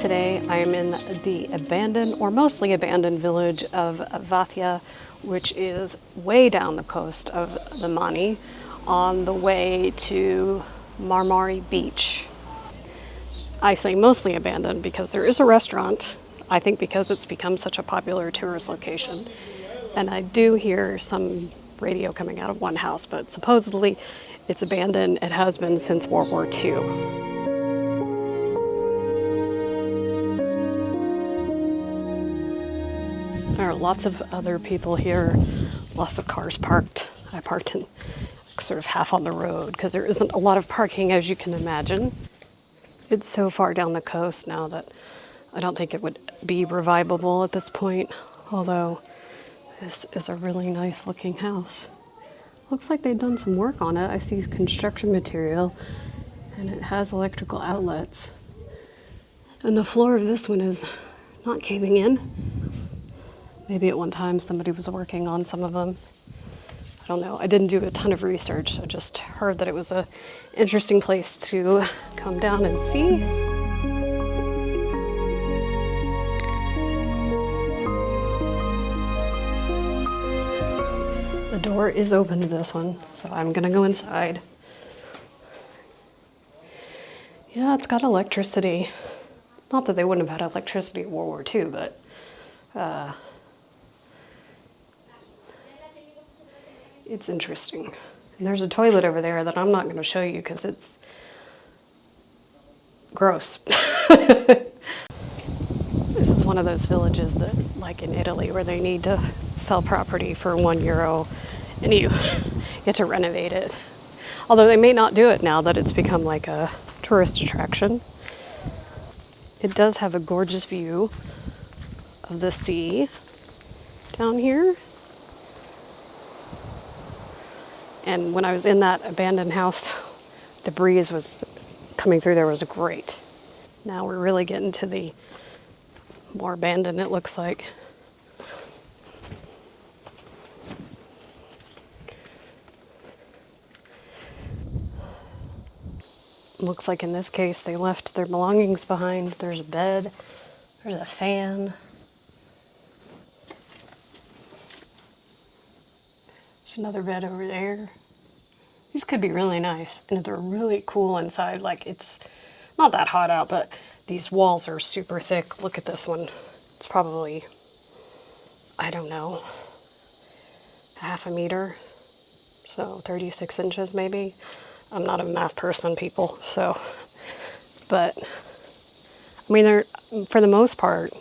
Today I am in the abandoned, or mostly abandoned, village of Vathia, which is way down the coast of the Mani, on the way to Marmari Beach. I say mostly abandoned because there is a restaurant, I think because it's become such a popular tourist location. And I do hear some radio coming out of one house, but supposedly it's abandoned. It has been since World War II. There are lots of other people here, lots of cars parked. I parked in sort of half on the road because there isn't a lot of parking, as you can imagine. It's so far down the coast now that I don't think it would be revivable at this point, although this is a really nice looking house. Looks like they've done some work on it. I see construction material and it has electrical outlets. And the floor of this one is not caving in. Maybe at one time somebody was working on some of them. I don't know. I didn't do a ton of research. I just heard that it was an interesting place to come down and see. The door is open to this one, so I'm gonna go inside. Yeah, it's got electricity. Not that they wouldn't have had electricity in World War II, but it's interesting. And there's a toilet over there that I'm not going to show you because it's gross. This is one of those villages that, like in Italy, where they need to sell property for €1 and you get to renovate it. Although they may not do it now that it's become like a tourist attraction. It does have a gorgeous view of the sea down here. And when I was in that abandoned house, the breeze was coming through there was great. Now we're really getting to the more abandoned, it looks like. Looks like in this case they left their belongings behind. There's a bed, there's a fan. There's another bed over there. These could be really nice, and they're really cool inside. Like, it's not that hot out, but these walls are super thick. Look at this one. It's probably, I don't know, half a meter, so 36 inches maybe. I'm not a math person, people, so, but, I mean, they're, for the most part,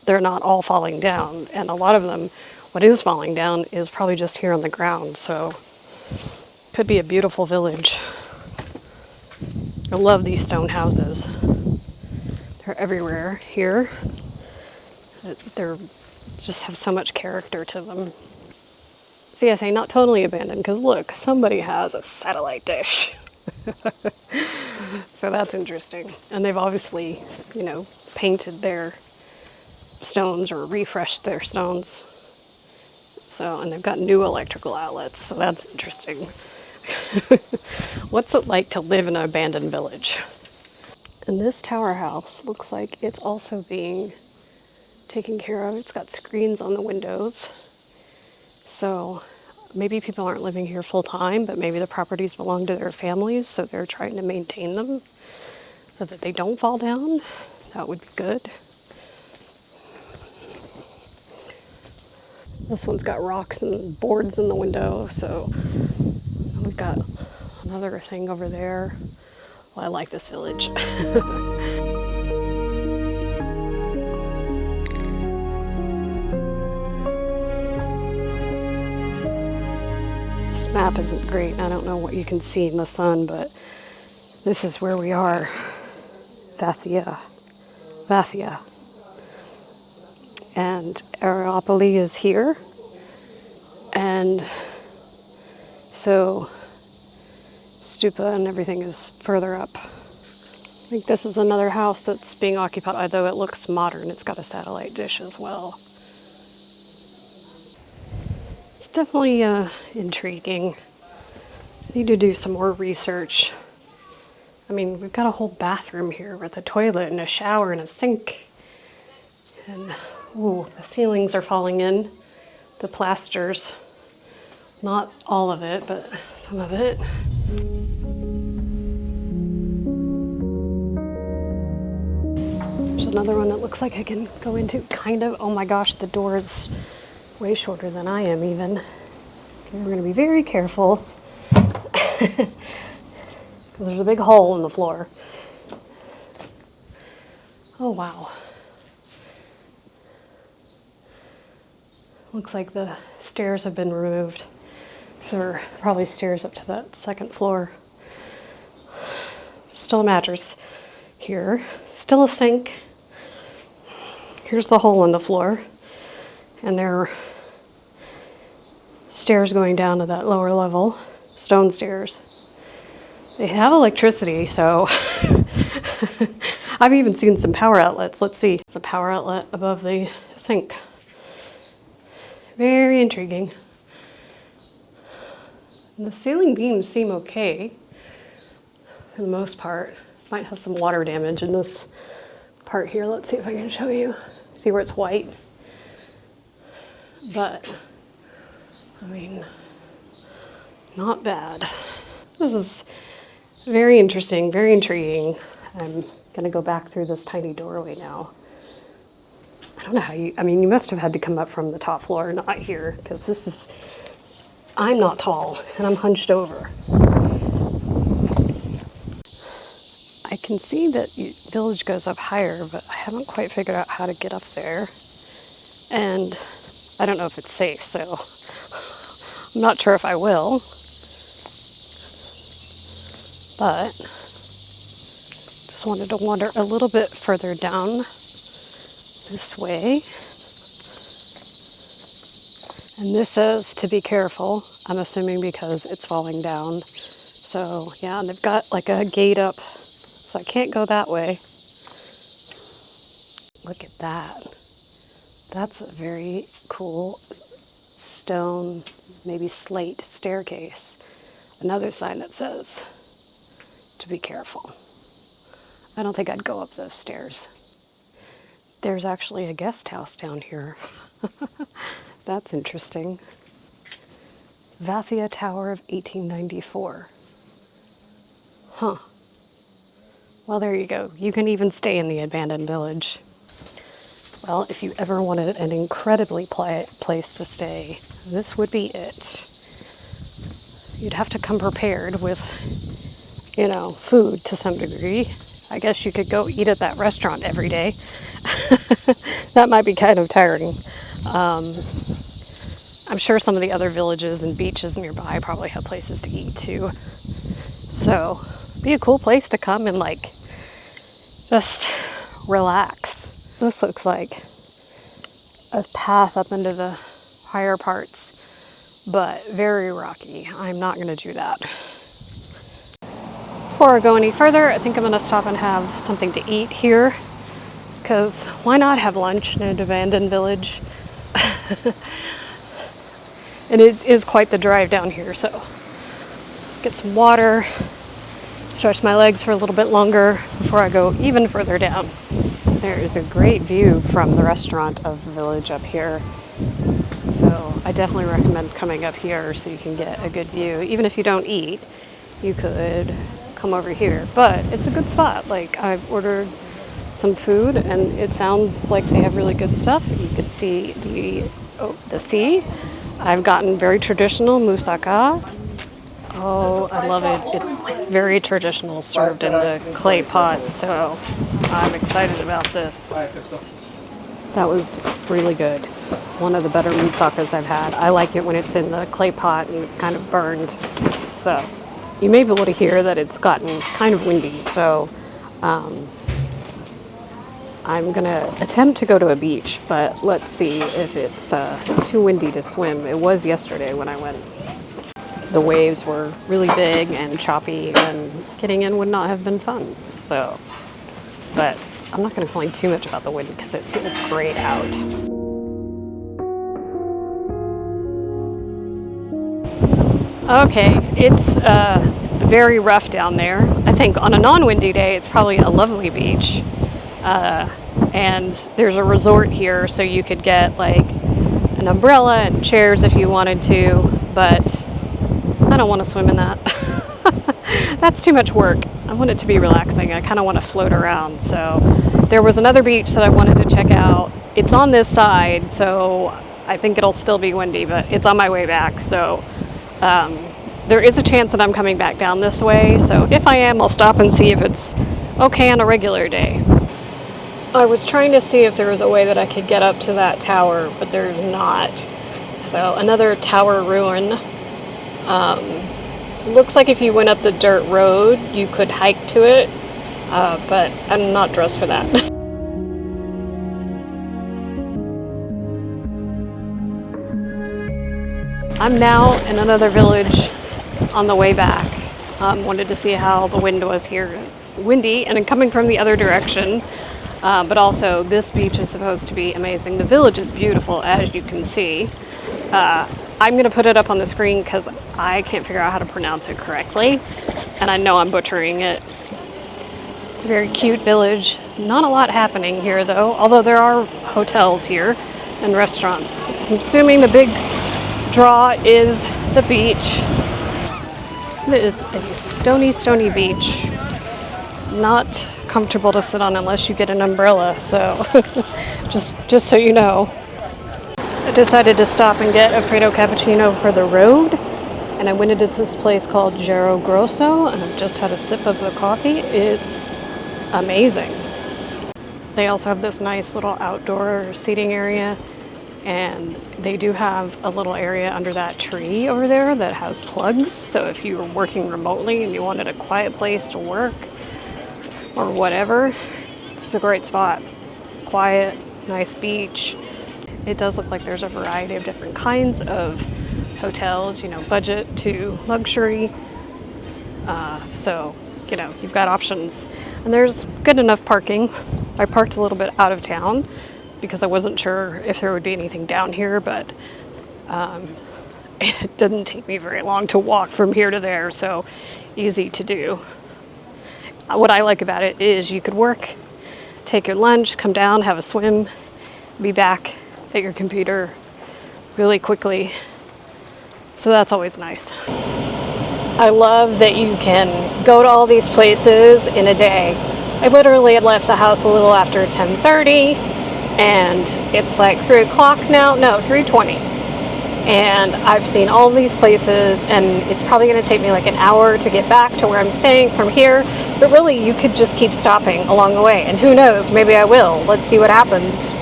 they're not all falling down, and a lot of them, what is falling down is probably just here on the ground, so could be a beautiful village. I love these stone houses. They're everywhere here. They're just have so much character to them. See, I say not totally abandoned because look, somebody has a satellite dish. So that's interesting. And they've obviously, you know, painted their stones or refreshed their stones. So, and they've got new electrical outlets, so that's interesting. What's it like to live in an abandoned village? And this tower house looks like it's also being taken care of. It's got screens on the windows. So maybe people aren't living here full time, but maybe the properties belong to their families, so they're trying to maintain them so that they don't fall down. That would be good. This one's got rocks and boards in the window, so we've got another thing over there. Well, I like this village. This map isn't great. I don't know what you can see in the sun, but this is where we are. Vathia. And Peloponnese is here. And so stupa and everything is further up. I think this is another house that's being occupied, although it looks modern. It's got a satellite dish as well. It's definitely intriguing. I need to do some more research I mean, we've got a whole bathroom here with a toilet and a shower and a sink. And, ooh, the ceilings are falling in. The plasters. Not all of it, but some of it. There's another one that looks like I can go into, kind of. Oh my gosh, the door is way shorter than I am even. Okay, we're gonna be very careful. There's a big hole in the floor. Oh wow. Looks like the stairs have been removed. There are probably stairs up to that second floor. Still a mattress here. Still a sink. Here's the hole in the floor. And there are stairs going down to that lower level. Stone stairs. They have electricity, so I've even seen some power outlets. Let's see. The power outlet above the sink. Very intriguing. The ceiling beams seem okay for the most part. Might have some water damage in this part here. Let's see if I can show you. See where it's white? But, I mean, not bad. This is very interesting, very intriguing. I'm gonna go back through this tiny doorway now. I don't know how you, I mean, you must have had to come up from the top floor, not here, because this is, I'm not tall, and I'm hunched over. I can see that village goes up higher, but I haven't quite figured out how to get up there. And I don't know if it's safe, so I'm not sure if I will. But just wanted to wander a little bit further down this way. And this says to be careful, I'm assuming because it's falling down. So yeah, and they've got like a gate up, so I can't go that way. Look at that. That's a very cool stone, maybe slate staircase. Another sign that says to be careful. I don't think I'd go up those stairs. There's actually a guest house down here. That's interesting. Vathia Tower of 1894. Huh. Well, there you go. You can even stay in the abandoned village. Well, if you ever wanted an incredibly place to stay, this would be it. You'd have to come prepared with, you know, food to some degree. I guess you could go eat at that restaurant every day. That might be kind of tiring. I'm sure some of the other villages and beaches nearby probably have places to eat too. So, be a cool place to come and like, just relax. This looks like a path up into the higher parts, but very rocky. I'm not gonna do that. Before I go any further, I think I'm gonna stop and have something to eat here, because why not have lunch in an abandoned village? And it is quite the drive down here, so get some water, stretch my legs for a little bit longer before I go even further down. There is a great view from the restaurant of the village up here, so I definitely recommend coming up here so you can get a good view. Even if you don't eat, you could come over here, but it's a good spot. Like, I've ordered some food and it sounds like they have really good stuff. You could see the sea. I've gotten very traditional moussaka. Oh, I love it. It's very traditional, served in the clay pot, so I'm excited about this. That was really good. One of the better moussakas I've had. I like it when it's in the clay pot and it's kind of burned. So you may be able to hear that it's gotten kind of windy, so I'm gonna attempt to go to a beach, but let's see if it's too windy to swim. It was yesterday when I went. The waves were really big and choppy, and getting in would not have been fun. So, but I'm not gonna complain too much about the wind because it feels great out. Okay, it's very rough down there. I think on a non-windy day, it's probably a lovely beach. And there's a resort here, so you could get like an umbrella and chairs if you wanted to, but I don't want to swim in that. That's too much work. I want it to be relaxing. I kind of want to float around. So there was another beach that I wanted to check out. It's on this side, so I think it'll still be windy, but it's on my way back. So there is a chance that I'm coming back down this way. So if I am, I'll stop and see if it's okay on a regular day. I was trying to see if there was a way that I could get up to that tower, but there's not. So another tower ruin. Looks like if you went up the dirt road, you could hike to it, but I'm not dressed for that. I'm now in another village on the way back. Wanted to see how the wind was here. Windy, and coming from the other direction. But also, this beach is supposed to be amazing. The village is beautiful, as you can see. I'm going to put it up on the screen because I can't figure out how to pronounce it correctly. And I know I'm butchering it. It's a very cute village. Not a lot happening here, though. Although there are hotels here and restaurants. I'm assuming the big draw is the beach. It is a stony, stony beach. Not comfortable to sit on unless you get an umbrella, so just so you know. I decided to stop and get a Freddo cappuccino for the road, and I went into this place called Gero Grosso, and I've just had a sip of the coffee. It's amazing. They also have this nice little outdoor seating area, and they do have a little area under that tree over there that has plugs, so if you were working remotely and you wanted a quiet place to work or whatever, it's a great spot. It's quiet, nice beach. It does look like there's a variety of different kinds of hotels, you know, budget to luxury. So, you know, you've got options. And there's good enough parking. I parked a little bit out of town because I wasn't sure if there would be anything down here, but it didn't take me very long to walk from here to there, so easy to do. What I like about it is you could work, take your lunch, come down, have a swim, be back at your computer really quickly. So that's always nice. I love that you can go to all these places in a day. I literally had left the house a little after 10:30, and it's like 3 o'clock now. No, 3:20. And I've seen all these places, and it's probably going to take me like an hour to get back to where I'm staying from here. But really, you could just keep stopping along the way. And who knows, maybe I will. Let's see what happens.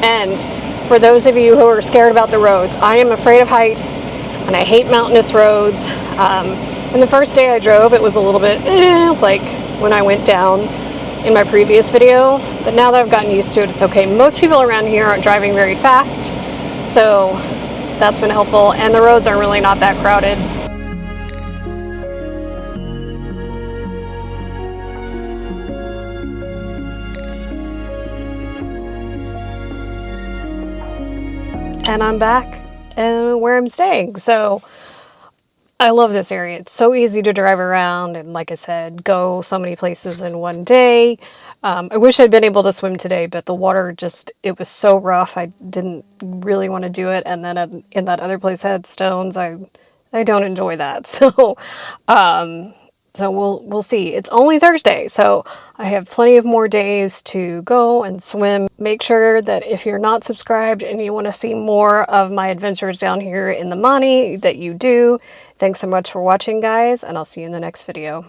And for those of you who are scared about the roads, I am afraid of heights, and I hate mountainous roads. And the first day I drove, it was a little bit like when I went down in my previous video. But now that I've gotten used to it, it's okay. Most people around here aren't driving very fast, so that's been helpful, and the roads are really not that crowded. And I'm back where I'm staying. So I love this area. It's so easy to drive around, and like I said, go so many places in one day. I wish I'd been able to swim today, but the water just, it was so rough. I didn't really want to do it. And then in that other place had stones. I don't enjoy that. So, so we'll see. It's only Thursday, so I have plenty of more days to go and swim. Make sure that if you're not subscribed and you want to see more of my adventures down here in the Mani, that you do. Thanks so much for watching, guys, and I'll see you in the next video.